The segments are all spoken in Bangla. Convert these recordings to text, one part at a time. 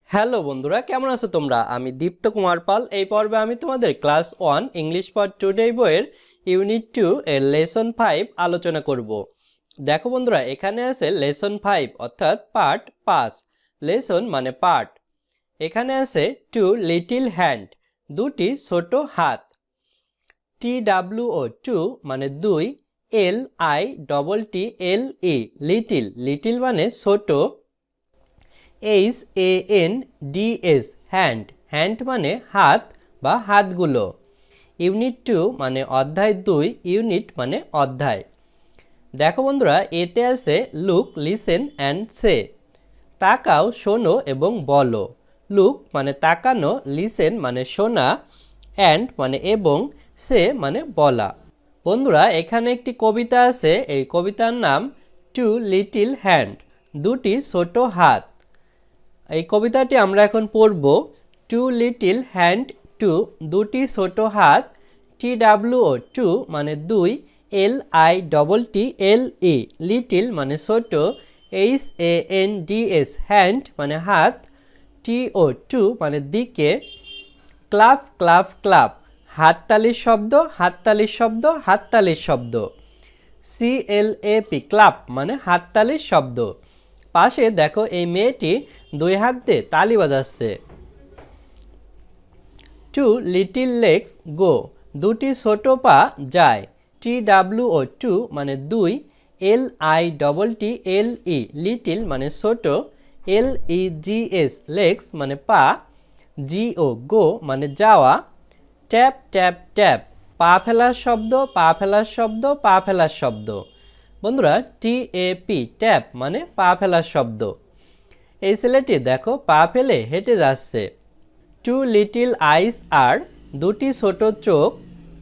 হ্যালো বন্ধুরা, কেমন আছো তোমরা? আমি দীপ্ত কুমার পাল। এই পর্বে আমি তোমাদের ক্লাস 1 ইংলিশ ফর টুডে বইয়ের ইউনিট 2 এর লেসন 5 আলোচনা করব। দেখো বন্ধুরা, এখানে আছে লেসন 5 অর্থাৎ পার্ট 5। লেসন মানে পার্ট। এখানে আছে টু লিটল হ্যান্ড, দুটি ছোট হাত। TWO টু মানে দুই, LITTLE লিটিল, লিটিল মানে ছোট। HANDS হ্যান্ড, হ্যান্ড মানে হাত বা হাতগুলো। ইউনিট 2 মানে অধ্যায় 2, ইউনিট মানে অধ্যায়। দেখো বন্ধুরা, এতে আছে লুক, লিসেন অ্যান্ড সে। তাকাও, শোনো এবং বলো। লুক মানে তাকানো, লিসেন মানে শোনা, অ্যান্ড মানে এবং, সে মানে বলা। বন্ধুরা, এখানে একটি কবিতা আছে। এই কবিতার নাম টু লিটল হ্যান্ড, দুটি ছোট হাত। এই কবিতাটি আমরা এখন পড়ব। টু লিটল হ্যান্ড টু, দুটি ছোট হাত। TWO টু মানে দুই, LITTLE লিটিল মানে ছোট, HANDS হ্যান্ড মানে হাত, TO টু মানে দিকে, ক্লাপ ক্লাপ ক্লাপ হাততালির শব্দ, হাততালির শব্দ, হাততালির শব্দ। CLAP ক্লাপ মানে হাততালির শব্দ। পাশে দেখো এই মেয়েটি দুই হাত দিয়ে তালি বাজাচ্ছে। টু লিটল লেগস গো, দুটি ছোট পা যায়। TWO টু মানে দুই, LITTLE লিটিল মানে ছোট, LEGS লেগস মানে পা, GO গো মানে যাওয়া। ট্যাপ ট্যাপ ট্যাপ পা ফেলার শব্দ, পা ফেলার শব্দ, পা ফেলার শব্দ। বন্ধুরা, TAP ট্যাপ মানে পা ফেলার শব্দ। এই ছেলেটি দেখো পা ফেলে হেঁটে যাচ্ছে। টু লিটল আইস আর, দুটি ছোট চোখ।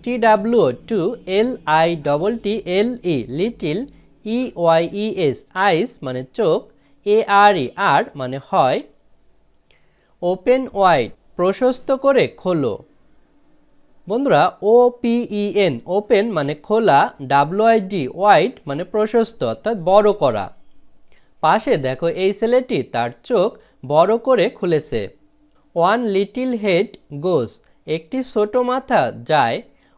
TWO two LITTLE little, EYES eyes মানে চোখ, ARE আর মানে হয়। ওপেন ওয়াইড প্রশস্ত করে খোলো। বন্ধুরা, OPEN ওপেন মানে খোলা, WID ওয়াইড মানে প্রশস্ত অর্থাৎ বড় করা। পাশে দেখো এই ছেলেটি তার চোখ বড় করে খুলেছে। ওয়ান লিটল হেড গোস, একটি ছোট মাথা যায়।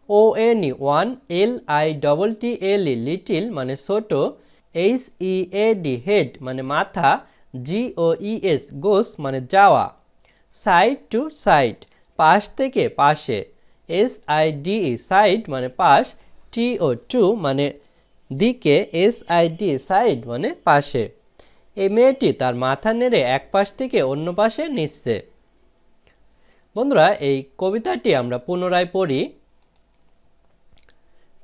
ONE ওয়ান, LITTLE লিটিল মানে ছোট, HEAD হেড মানে মাথা, GOES গোস মানে যাওয়া। সাইড টু সাইড পাশ থেকে পাশে, SIDE সাইড মানে পাশ, TO টু মানে দিকে, SID সাইড মানে পাশে। এই মেয়েটি তার মাথা নেড়ে এক পাশ থেকে অন্য পাশে নিচ্ছে। বন্ধুরা, এই কবিতাটি আমরা পুনরায় পড়ি।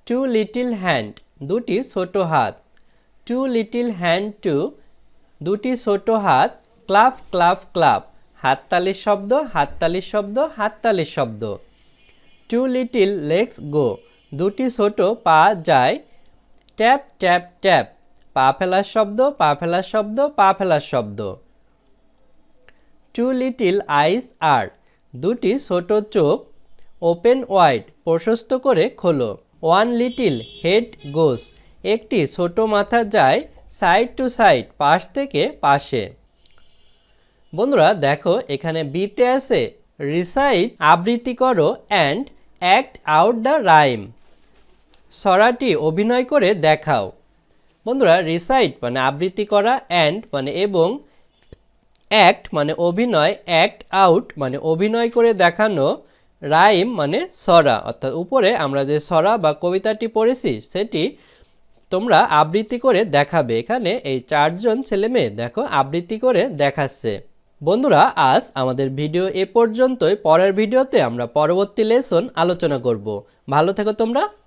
টু লিটল হ্যান্ড, দুটি ছোট হাত। টু লিটল হ্যান্ড টু, দুটি ছোট হাত। ক্লাপ ক্লাপ ক্লাপ হাততালির শব্দ, হাততালির শব্দ, হাততালির শব্দ। টু লিটল লেগস গো, দুটি ছোট পা যায়। ট্যাপ ট্যাপ ট্যাপ পা ফেলার শব্দ, পা ফেলার শব্দ, পা ফেলার শব্দ। টু লিটল আইস আর, দুটি ছোট চোখ। ওপেন ওয়াইড প্রশস্ত করে খোলো। ওয়ান লিটল হেড গোস, একটি ছোট মাথা যায়। সাইড টু সাইড পাশ থেকে পাশে। বন্ধুরা দেখো, এখানে বিতে আছে রিসাইট আবৃত্তি করো and act out the rhyme, ছড়াটি অভিনয় করে দেখাও। বন্ধুরা, রিসাইট মানে আবৃত্তি করা, অ্যান্ড মানে এবং, অ্যাক্ট মানে অভিনয়, অ্যাক্ট আউট মানে অভিনয় করে দেখানো, রাইম মানে ছড়া অর্থাৎ উপরে আমরা যে ছড়া বা কবিতাটি পড়েছি সেটি তোমরা আবৃত্তি করে দেখাবে। এখানে এই চারজন ছেলে মেয়ে দেখো আবৃত্তি করে দেখাচ্ছে। বন্ধুরা, আজ আমাদের ভিডিও এ পর্যন্তই। পরের ভিডিওতে আমরা পরবর্তী লেসন আলোচনা করব। ভালো থেকো তোমরা।